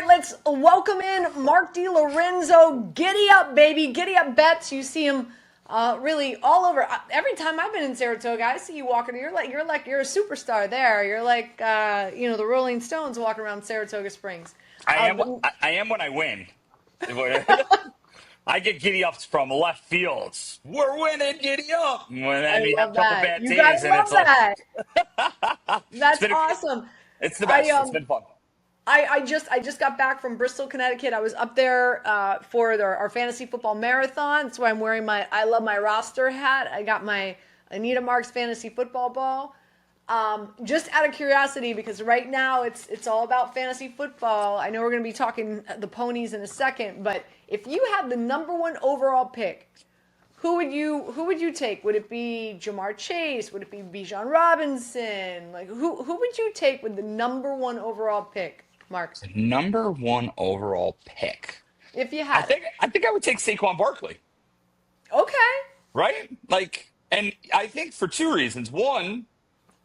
right, let's welcome in Mark DiLorenzo. Giddy up, baby. Giddy up bets. You see him really all over. Every time I've been in Saratoga, I see you walking. You're a superstar there. You're like the Rolling Stones walking around Saratoga Springs. I am. But I am when I win. I get giddy ups from left fields. We're winning, giddy up. I When we have love a couple that. bad You guys days, and love it's like that. it's That's been. awesome. It's the I best. It's um been fun. I just got back from Bristol, Connecticut. I was up there for our fantasy football marathon. That's why I'm wearing my I Love My Roster hat. I got my Anita Marks fantasy football ball. Just out of curiosity, because right now it's all about fantasy football. I know we're going to be talking the ponies in a second, but if you had the number one overall pick, who would you take? Would it be Jamar Chase? Would it be Bijan Robinson? Like who would you take with the number one overall pick, Mark? Number one overall pick. If you I had it. think. I think I would take Saquon Barkley. Okay. Right? Like, and I think for two reasons. One,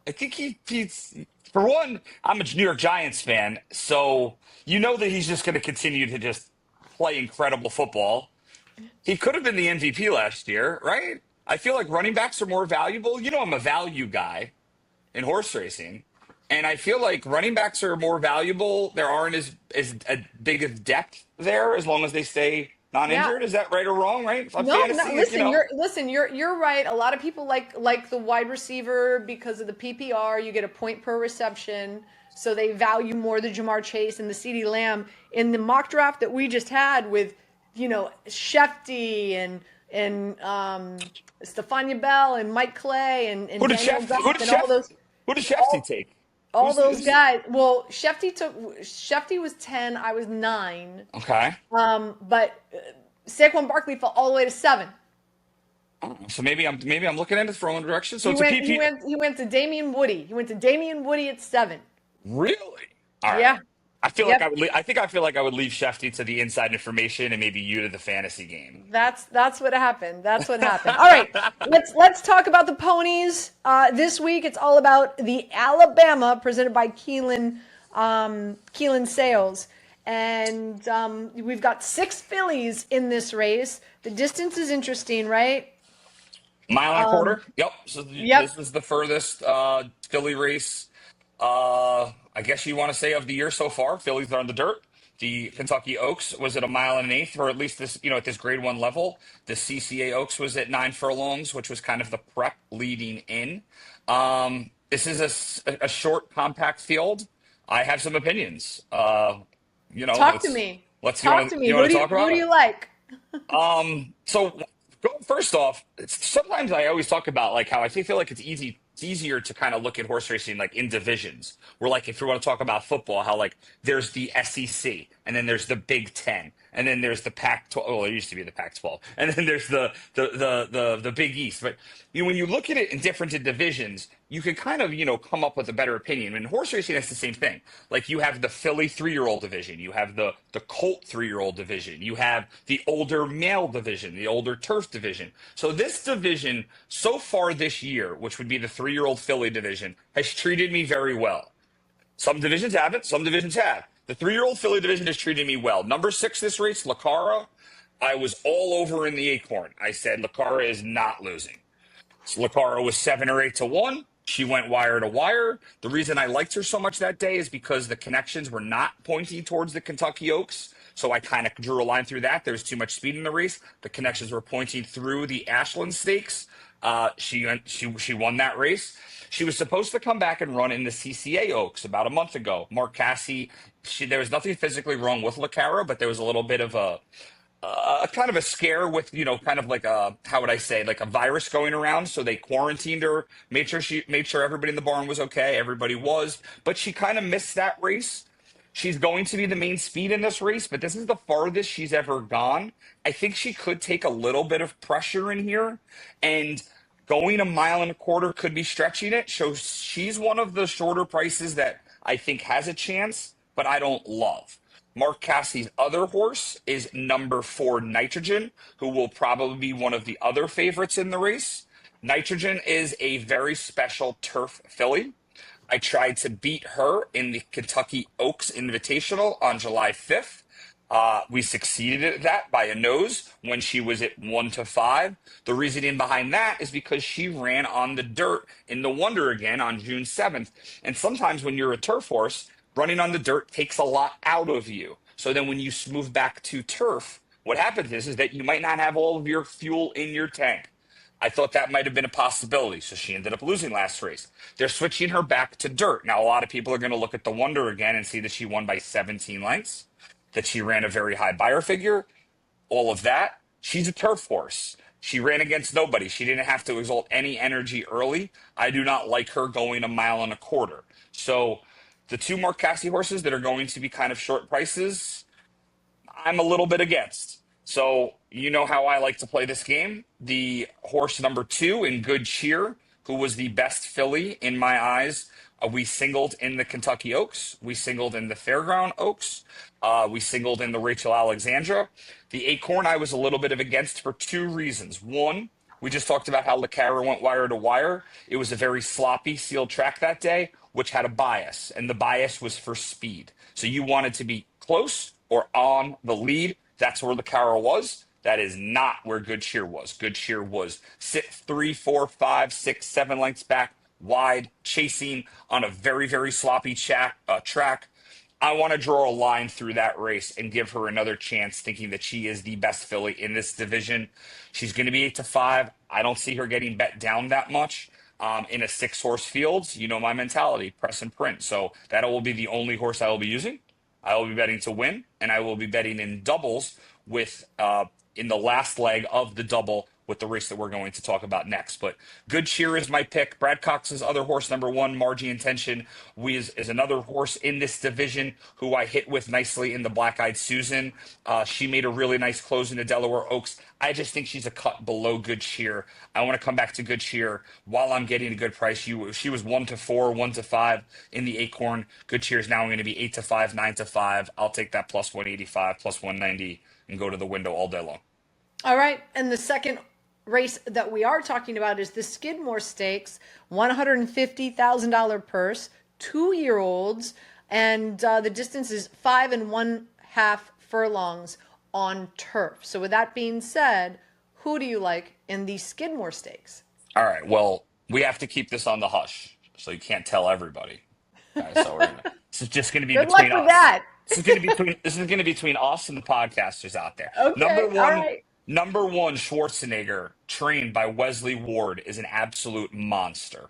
I think he's for one. I'm a New York Giants fan, so you know that he's just going to continue to just play incredible football. He could have been the MVP last year, right? I feel like running backs are more valuable. You know, I'm a value guy in horse racing, and I feel like running backs are more valuable. There aren't as a big of depth there as long as they stay Yeah. non-injured. Is that right or wrong? Right? On No, no, fantasy, listen, you're right. A lot of people like the wide receiver because of the PPR. You get a point per reception, so they value more the Jamar Chase and the CeeDee Lamb. In the mock draft that we just had with, Shefty and Stephania Bell and Mike Clay and Who did Daniel Chef? Who did Johnson, all Chef? those Who did Shefty all take? all those Who's guys. Well, Shefty was 10, I was 9. okay? But Saquon Barkley fell all the way to 7. Oh, so maybe I'm looking at it from one direction. So He it's a went he PP. went he went to Damian Woody. He went to Damian Woody at 7. Really? All right. Yeah. I feel like Yep. I would. I think I feel like I would leave Shefty to the inside information and maybe you to the fantasy game. That's what happened. That's what happened. All right. Let's talk about the ponies. This week it's all about the Alabama presented by Keelan Sales. And we've got 6 fillies in this race. The distance is interesting, right? Mile and a quarter. Yep. So Yep. this is the furthest Philly race. I guess you want to say of the year so far. Phillies are on the dirt. The Kentucky Oaks was at a mile and an eighth, or at least this, at this grade one level. The CCA Oaks was at 9 furlongs, which was kind of the prep leading in. This is a short, compact field. I have some opinions. Talk to Let's me. you Talk want to to me. you want to talk Who about do it? you like? So first off, sometimes I always talk about like how I feel like it's easier to kind of look at horse racing like in divisions. Where like if you want to talk about football, how like there's the SEC and then there's the Big Ten and then there's the Pac-12. Well, it used to be the Pac-12, and then there's the Big East. But when you look at it in different divisions, you can kind of come up with a better opinion. In horse racing, it's the same thing. Like you have the Philly 3-year-old division, you have the Colt 3-year-old division, you have the older male division, the older turf division. So this division so far this year, which would be the 3-year-old Philly division, has treated me very well. Some divisions haven't, some divisions have. The 3-year-old Philly division has treated me well. Number 6 this race, Lacara. I was all over in the acorn. I said Lacara is not losing. So Lacara was 7 or 8 to 1. She went wire to wire. The reason I liked her so much that day is because the connections were not pointing towards the Kentucky Oaks. So I kind of drew a line through that. There was too much speed in the race. The connections were pointing through the Ashland Stakes. She won that race. She was supposed to come back and run in the CCA Oaks about a month ago. Mark Casse, there was nothing physically wrong with Lacara, but there was a little bit of a kind of a scare with kind of like a, how would I say, like a virus going around. So they quarantined her, made sure everybody in the barn was okay. Everybody was, but she kind of missed that race. She's going to be the main speed in this race, but this is the farthest she's ever gone. I think she could take a little bit of pressure in here, and going a mile and a quarter could be stretching it. So she's one of the shorter prices that I think has a chance, but I don't love. Mark Cassie's other horse is number 4, Nitrogen, who will probably be one of the other favorites in the race. Nitrogen is a very special turf filly. I tried to beat her in the Kentucky Oaks Invitational on July 5th. We succeeded at that by a nose when she was at 1-5. The reasoning behind that is because she ran on the dirt in the Wonder again on June 7th. And sometimes when you're a turf horse, running on the dirt takes a lot out of you. So then when you move back to turf, what happens is that you might not have all of your fuel in your tank. I thought that might have been a possibility. So she ended up losing last race. They're switching her back to dirt. Now, a lot of people are going to look at the Wonder again and see that she won by 17 lengths, that she ran a very high buyer figure, all of that. She's a turf horse. She ran against nobody. She didn't have to exalt any energy early. I do not like her going a mile and a quarter. So the two Mark Casse horses that are going to be kind of short prices, I'm a little bit against. So you know how I like to play this game. The horse number 2 in Good Cheer, who was the best filly in my eyes. We singled in the Kentucky Oaks. We singled in the Fairground Oaks. We singled in the Rachel Alexandra. The Acorn I was a little bit of against for two reasons. One, we just talked about how LeCarra went wire to wire. It was a very sloppy sealed track that day, which had a bias, and the bias was for speed. So you wanted to be close or on the lead. That's where LeCarra was. That is not where Good Cheer was. Good Cheer was sit 3, 4, 5, 6, 7 lengths back, wide, chasing on a very, very sloppy track. I want to draw a line through that race and give her another chance, thinking that she is the best filly in this division. She's going to be 8-5. I don't see her getting bet down that much. In a 6-horse field, you know my mentality, press and print. So that will be the only horse I will be using. I will be betting to win, and I will be betting in doubles with in the last leg of the double with the race that we're going to talk about next. But Good Cheer is my pick. Brad Cox's other horse, number 1, Margie Intention, is another horse in this division who I hit with nicely in the Black Eyed Susan. She made a really nice close in the Delaware Oaks. I just think she's a cut below Good Cheer. I want to come back to Good Cheer while I'm getting a good price. She was 1-4, 1-5 in the Acorn. Good Cheer is now going to be 8-5, 9-5. I'll take that plus 185, plus 190, and go to the window all day long. All right. And the second race that we are talking about is the Skidmore Stakes, $150,000 purse, 2-year-olds, and the distance is 5½ furlongs on turf. So with that being said, who do you like in the Skidmore Stakes? All right. Well, we have to keep this on the hush, so you can't tell everybody. This is just going to be Good luck between with us. that. This is going to be between us and the podcasters out there. Okay. All right. Number one, Schwarzenegger, trained by Wesley Ward, is an absolute monster.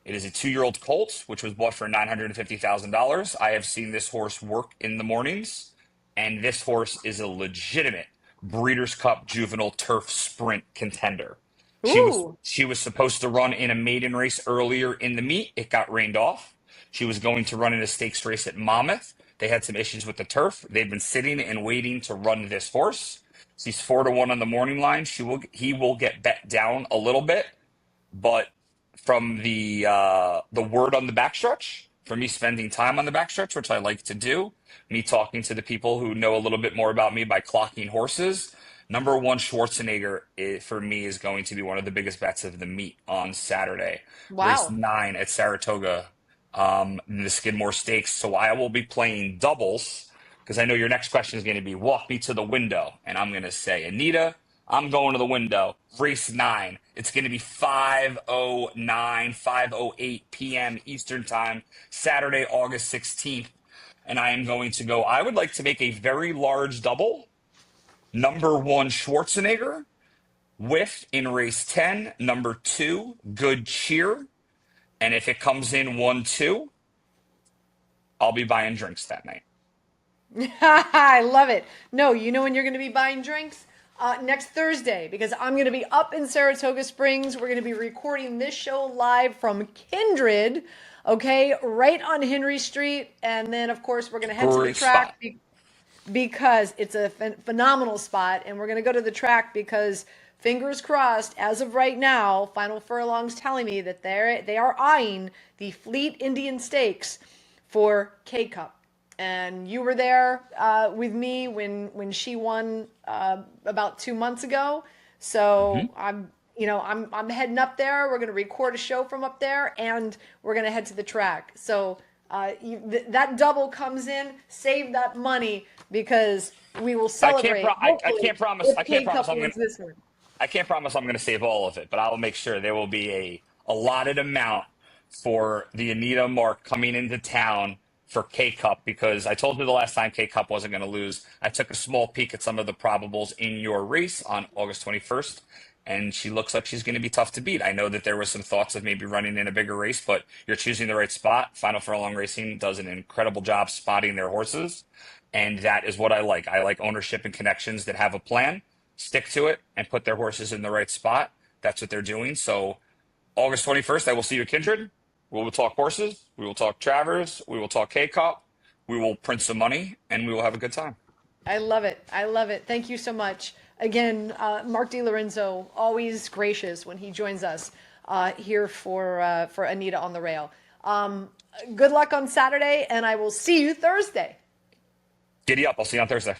It is a 2-year-old colt, which was bought for $950,000. I have seen this horse work in the mornings, and this horse is a legitimate Breeders' Cup juvenile turf sprint contender. Ooh. She was supposed to run in a maiden race earlier in the meet. It got rained off. She was going to run in a stakes race at Monmouth. They had some issues with the turf. They've been sitting and waiting to run this horse. She's 4-1 on the morning line. He will get bet down a little bit, but from the word on the backstretch, from me spending time on the backstretch, which I like to do, me talking to the people who know a little bit more about me by clocking horses. Number 1, Schwarzenegger, for me, is going to be one of the biggest bets of the meet on Saturday. Race Wow. 9 at Saratoga, in the Skidmore Stakes. So I will be playing doubles because I know your next question is going to be walk me to the window. And I'm going to say, Anita, I'm going to the window. Race 9. It's going to be 5:09, 5:08 p.m. Eastern Time, Saturday, August 16th. And I am going to go, I would like to make a very large double. Number 1, Schwarzenegger, with in race 10. Number 2, Good Cheer. And if it comes in 1-2, I'll be buying drinks that night. I love it. No, you know when you're going to be buying drinks? Next Thursday, because I'm going to be up in Saratoga Springs. We're going to be recording this show live from Kindred, okay, right on Henry Street. And then, of course, we're going to head to the Great track spot. because it's a phenomenal spot. And we're going to go to the track because, fingers crossed, as of right now, Final Furlong's telling me that they are eyeing the Fleet Indian Stakes for K-Cup. And you were there with me when she won about 2 months ago. So I'm heading up there. We're going to record a show from up there, and we're going to head to the track. So that double comes in. Save that money because we will celebrate. I Hopefully, can't promise. if I can't K promise Cup I'm gonna. wins this one. I can't promise I'm gonna save all of it, but I will make sure there will be a allotted amount for the Anita Mark coming into town for K Cup because I told you the last time K Cup wasn't going to lose. I took a small peek at some of the probables in your race on August 21st, and she looks like she's going to be tough to beat. I know that there was some thoughts of maybe running in a bigger race, but you're choosing the right spot. Final Furlong Racing does an incredible job spotting their horses, and that is what I like. I like ownership and connections that have a plan, stick to it, and put their horses in the right spot. That's what they're doing. So August 21st, I will see you at Kindred. We will talk horses. We will talk Travers. We will talk K-Cup. We will print some money, and we will have a good time. I love it. I love it. Thank you so much. Again, Mark DiLorenzo, always gracious when he joins us here for Anita on the Rail. Good luck on Saturday, and I will see you Thursday. Giddy up. I'll see you on Thursday.